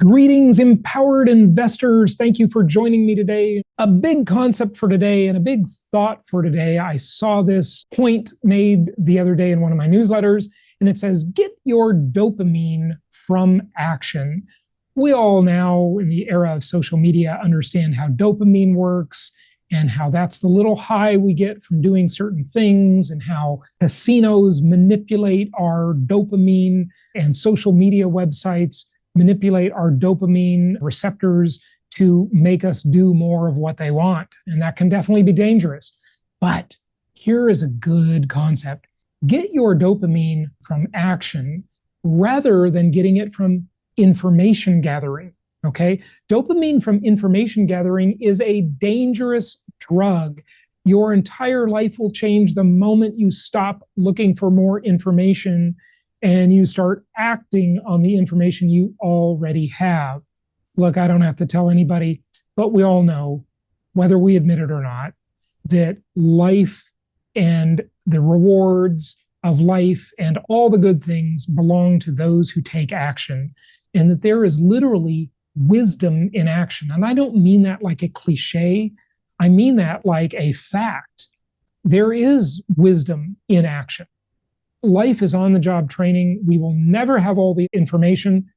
Greetings, empowered investors. Thank you for joining me today. A big concept for today and a big thought for today. I saw this point made the other day in one of my newsletters, and it says, get your dopamine from action. We all now, in the era of social media, understand how dopamine works and how that's the little high we get from doing certain things, and how casinos manipulate our dopamine and social media websites manipulate our dopamine receptors to make us do more of what they want. And that can definitely be dangerous. But here is a good concept. Get your dopamine from action rather than getting it from information gathering. Okay? Dopamine from information gathering is a dangerous drug. Your entire life will change the moment you stop looking for more information and you start acting on the information you already have. Look, I don't have to tell anybody, but we all know, whether we admit it or not, that life and the rewards of life and all the good things belong to those who take action, and that there is literally wisdom in action. And I don't mean that like a cliche. I mean that like a fact. There is wisdom in action. Life is on-the-job training. We will never have all the information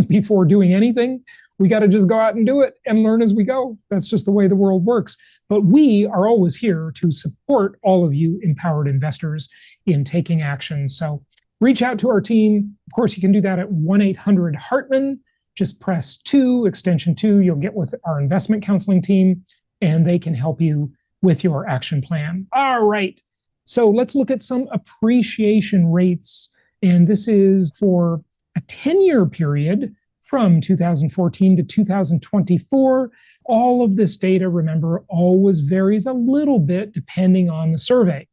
before doing anything. We got to just go out and do it and learn as we go. That's just the way the world works. But we are always here to support all of you empowered investors in taking action. So reach out to our team. Of course, you can do that at 1-800-HARTMAN. Just press 2, extension 2. You'll get with our investment counseling team, and they can help you with your action plan. All right. So let's look at some appreciation rates. And this is for a 10-year period from 2014 to 2024. All of this data, remember, always varies a little bit depending on the survey.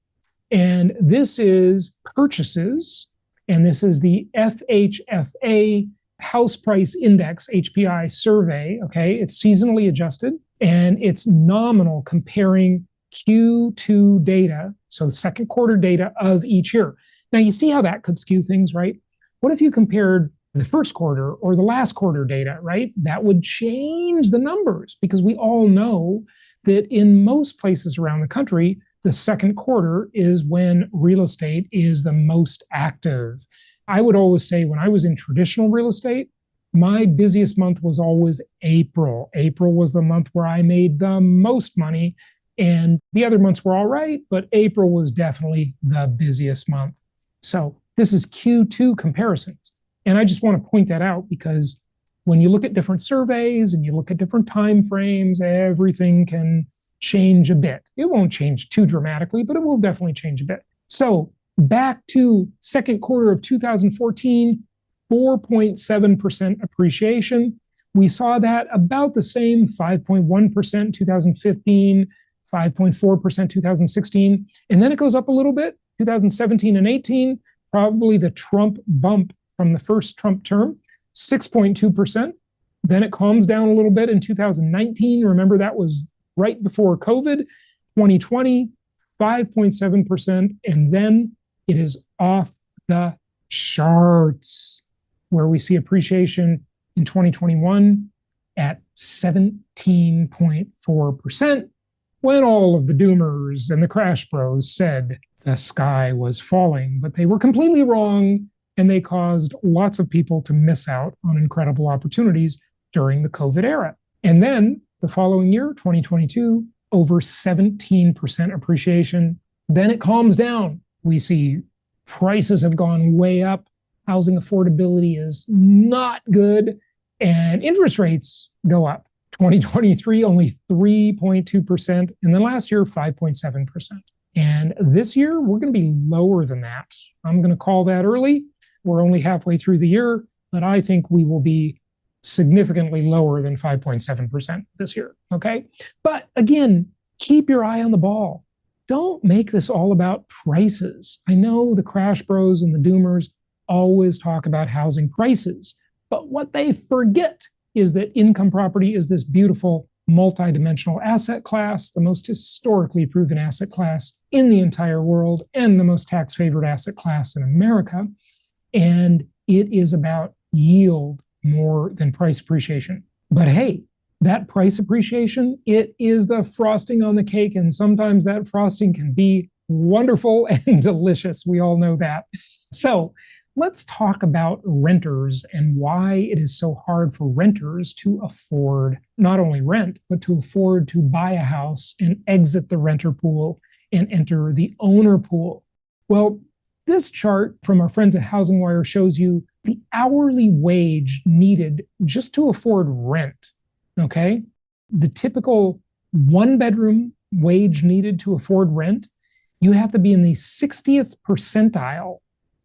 And this is purchases, and this is the FHFA House Price Index, HPI survey. Okay, it's seasonally adjusted, and it's nominal comparing Q2 data, so the second quarter data of each year. Now, you see how that could skew things, right? What if you compared the first quarter or the last quarter data, right? That would change the numbers, because we all know that in most places around the country, the second quarter is when real estate is the most active. I would always say, when I was in traditional real estate, my busiest month was always April. April was the month where I made the most money. And the other months were all right, but April was definitely the busiest month. So this is Q2 comparisons. And I just want to point that out, because when you look at different surveys and you look at different time frames, everything can change a bit. It won't change too dramatically, but it will definitely change a bit. So back to second quarter of 2014, 4.7% appreciation. We saw that about the same, 5.1% 2015, 5.4% 2016, and then it goes up a little bit, 2017 and 18, probably the Trump bump from the first Trump term, 6.2%. Then it calms down a little bit in 2019. Remember, that was right before COVID. 2020, 5.7%, and then it is off the charts, where we see appreciation in 2021 at 17.4%. when all of the doomers and the crash bros said the sky was falling, but they were completely wrong, and they caused lots of people to miss out on incredible opportunities during the COVID era. And then the following year, 2022, over 17% appreciation. Then it calms down. We see prices have gone way up. Housing affordability is not good, and interest rates go up. 2023, only 3.2%, and then last year, 5.7%. And this year, we're going to be lower than that. I'm going to call that early. We're only halfway through the year, but I think we will be significantly lower than 5.7% this year, okay? But again, keep your eye on the ball. Don't make this all about prices. I know the crash bros and the doomers always talk about housing prices, but what they forget is that income property is this beautiful multidimensional asset class, the most historically proven asset class in the entire world, and the most tax favored asset class in America. And it is about yield. more than price appreciation. But hey, that price appreciation, it is the frosting on the cake. And sometimes that frosting can be wonderful and delicious. We all know that. So let's talk about renters and why it is so hard for renters to afford not only rent, but to afford to buy a house and exit the renter pool and enter the owner pool. Well, this chart from our friends at Housing Wire shows you the hourly wage needed just to afford rent. Okay. The typical one bedroom wage needed to afford rent, you have to be in the 60th percentile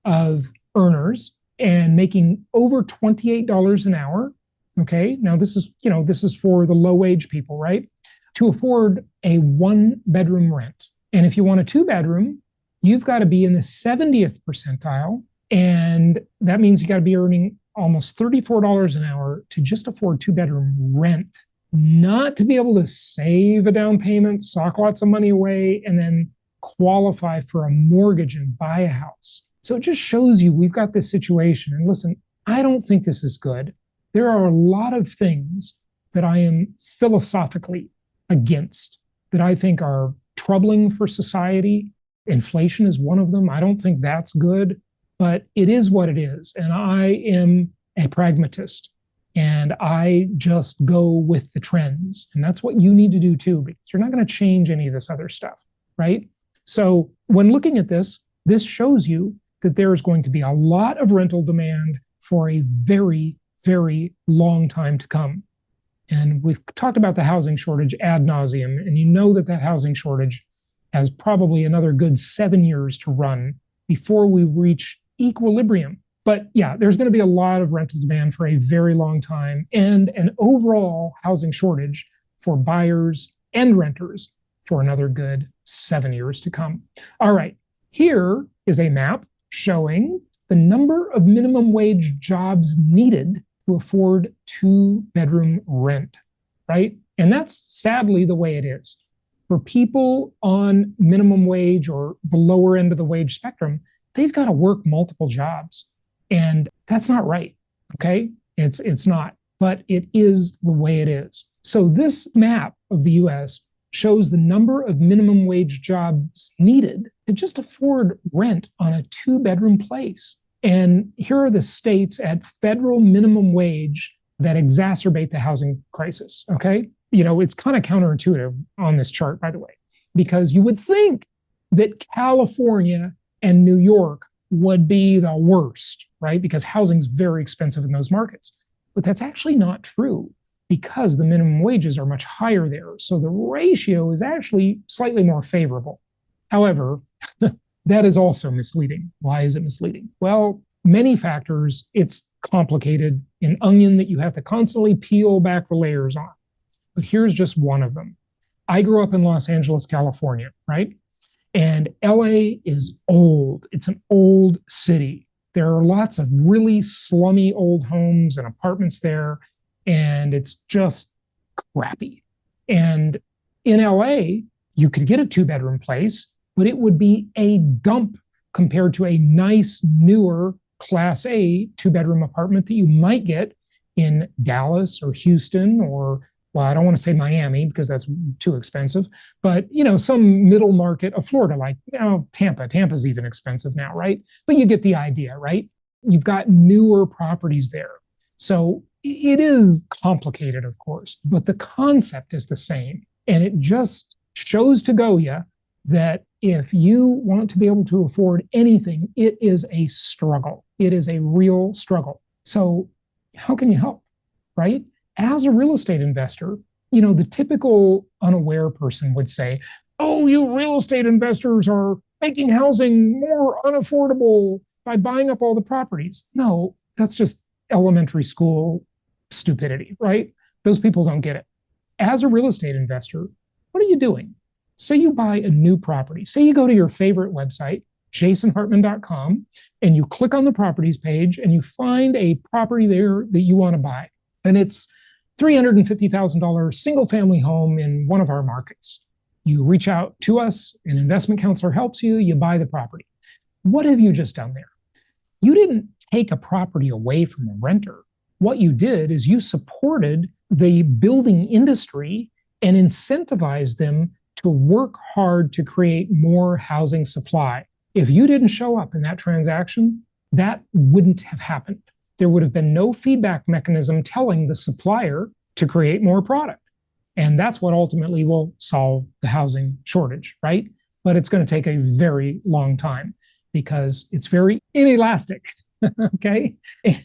of earners and making over $28 an hour. Okay. Now this is for the low wage people, right? To afford a one bedroom rent. And if you want a two bedroom, you've got to be in the 70th percentile. And that means you got to be earning almost $34 an hour to just afford two bedroom rent, not to be able to save a down payment, sock lots of money away, and then qualify for a mortgage and buy a house. So it just shows you we've got this situation. And listen, I don't think this is good. There are a lot of things that I am philosophically against that I think are troubling for society. Inflation is one of them. I don't think that's good, but it is what it is. And I am a pragmatist and I just go with the trends. And that's what you need to do too, because you're not going to change any of this other stuff, right? So when looking at this, this shows you that there is going to be a lot of rental demand for a very, very long time to come. And we've talked about the housing shortage ad nauseum, and you know that that housing shortage has probably another good 7 years to run before we reach equilibrium. But yeah, there's going to be a lot of rental demand for a very long time and an overall housing shortage for buyers and renters for another good 7 years to come. All right, here is a map showing the number of minimum wage jobs needed to afford two-bedroom rent, right? And that's sadly the way it is. For people on minimum wage or the lower end of the wage spectrum, they've got to work multiple jobs. And that's not right, okay? It's not, but it is the way it is. So this map of the US shows the number of minimum wage jobs needed to just afford rent on a two-bedroom place. And here are the states at federal minimum wage that exacerbate the housing crisis, okay? You know, it's kind of counterintuitive on this chart, by the way, because you would think that California and New York would be the worst, right? Because housing's very expensive in those markets. But that's actually not true because the minimum wages are much higher there. So the ratio is actually slightly more favorable. However, that is also misleading. Why is it misleading? Well, many factors. It's complicated, an onion that you have to constantly peel back the layers on. But here's just one of them. I grew up in Los Angeles, California, right? And LA is old. It's an old city. There are lots of really slummy old homes and apartments there, and it's just crappy. And in LA, you could get a two-bedroom place, but it would be a dump compared to a nice, newer Class A two-bedroom apartment that you might get in Dallas or Houston or, well, I don't want to say Miami because that's too expensive, but, you know, some middle market of Florida, like, you know, Tampa. Tampa's even expensive now, right? But you get the idea, right? You've got newer properties there. So it is complicated, of course, but the concept is the same. And it just shows to Goya that if you want to be able to afford anything, it is a struggle. It is a real struggle. So how can you help, right? As a real estate investor, you know, the typical unaware person would say, oh, you real estate investors are making housing more unaffordable by buying up all the properties. No, that's just elementary school stupidity, right? Those people don't get it. As a real estate investor, what are you doing? Say you buy a new property. Say you go to your favorite website, jasonhartman.com, and you click on the properties page and you find a property there that you want to buy. And it's $350,000 single family home in one of our markets. You reach out to us, an investment counselor helps you, you buy the property. What have you just done there? You didn't take a property away from the renter. What you did is you supported the building industry and incentivized them to work hard to create more housing supply. If you didn't show up in that transaction, that wouldn't have happened. There would have been no feedback mechanism telling the supplier to create more product. And that's what ultimately will solve the housing shortage, right? But it's going to take a very long time because it's very inelastic, okay?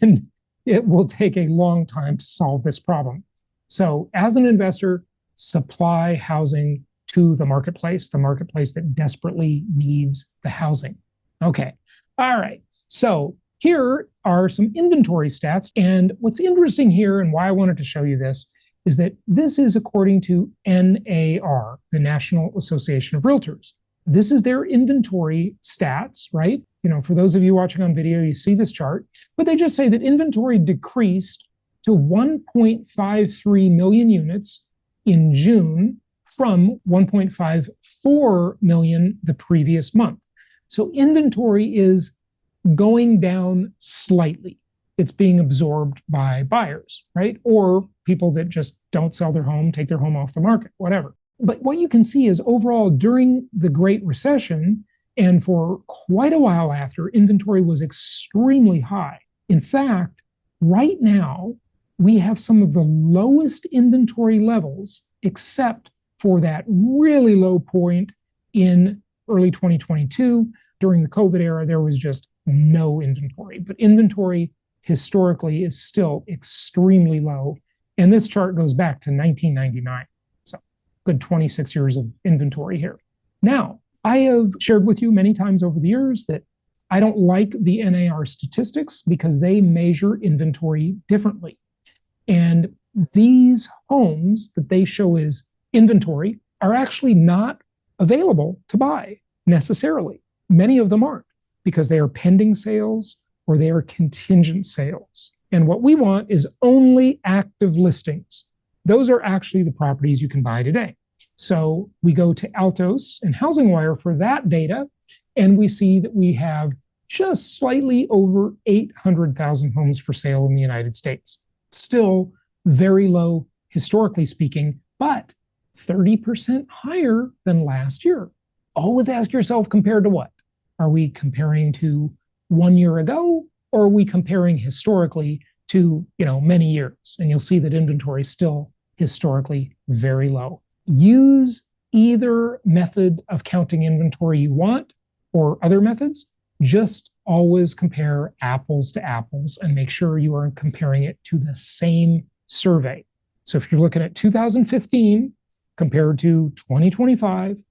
And it will take a long time to solve this problem. So as an investor, supply housing to the marketplace that desperately needs the housing. Okay, all right. So here are some inventory stats. And what's interesting here and why I wanted to show you this is that this is according to NAR, the National Association of Realtors. This is their inventory stats, right? You know, for those of you watching on video, you see this chart, but they just say that inventory decreased to 1.53 million units in June from 1.54 million the previous month. So inventory is going down slightly. It's being absorbed by buyers, right? Or people that just don't sell their home, take their home off the market, whatever. But what you can see is overall during the Great Recession and for quite a while after, inventory was extremely high. In fact, right now, we have some of the lowest inventory levels except for that really low point in early 2022. During the COVID era, there was just no inventory. But inventory historically is still extremely low. And this chart goes back to 1999. So good 26 years of inventory here. Now, I have shared with you many times over the years that I don't like the NAR statistics because they measure inventory differently. And these homes that they show as inventory are actually not available to buy necessarily. Many of them aren't because they are pending sales or they are contingent sales. And what we want is only active listings. Those are actually the properties you can buy today. So we go to Altos and Housing Wire for that data, and we see that we have just slightly over 800,000 homes for sale in the United States. Still very low, historically speaking, but 30% higher than last year. Always ask yourself, compared to what? Are we comparing to 1 year ago, or are we comparing historically to, many years? And you'll see that inventory is still historically very low. Use either method of counting inventory you want or other methods. Just always compare apples to apples and make sure you are comparing it to the same survey. So if you're looking at 2015 compared to 2025,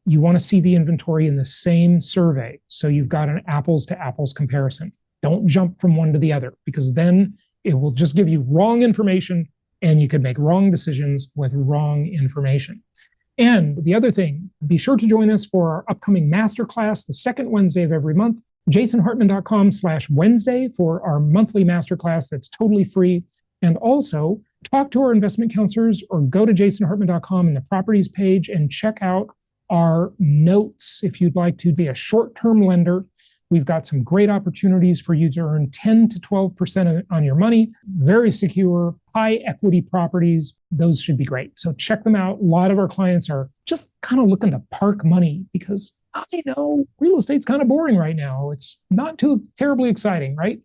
you want to see the inventory in the same survey. So you've got an apples to apples comparison. Don't jump from one to the other because then it will just give you wrong information and you could make wrong decisions with wrong information. And the other thing, be sure to join us for our upcoming masterclass, the second Wednesday of every month, jasonhartman.com/Wednesday for our monthly masterclass that's totally free. And also talk to our investment counselors or go to jasonhartman.com in the properties page and check out our notes. If you'd like to be a short-term lender, we've got some great opportunities for you to earn 10 to 12% on your money. Very secure, high equity properties. Those should be great. So check them out. A lot of our clients are just kind of looking to park money because I know real estate's kind of boring right now. It's not too terribly exciting, right?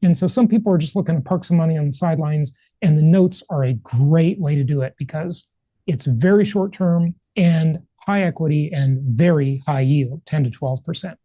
And so some people are just looking to park some money on the sidelines, and the notes are a great way to do it because it's very short term and high equity and very high yield, 10 to 12%.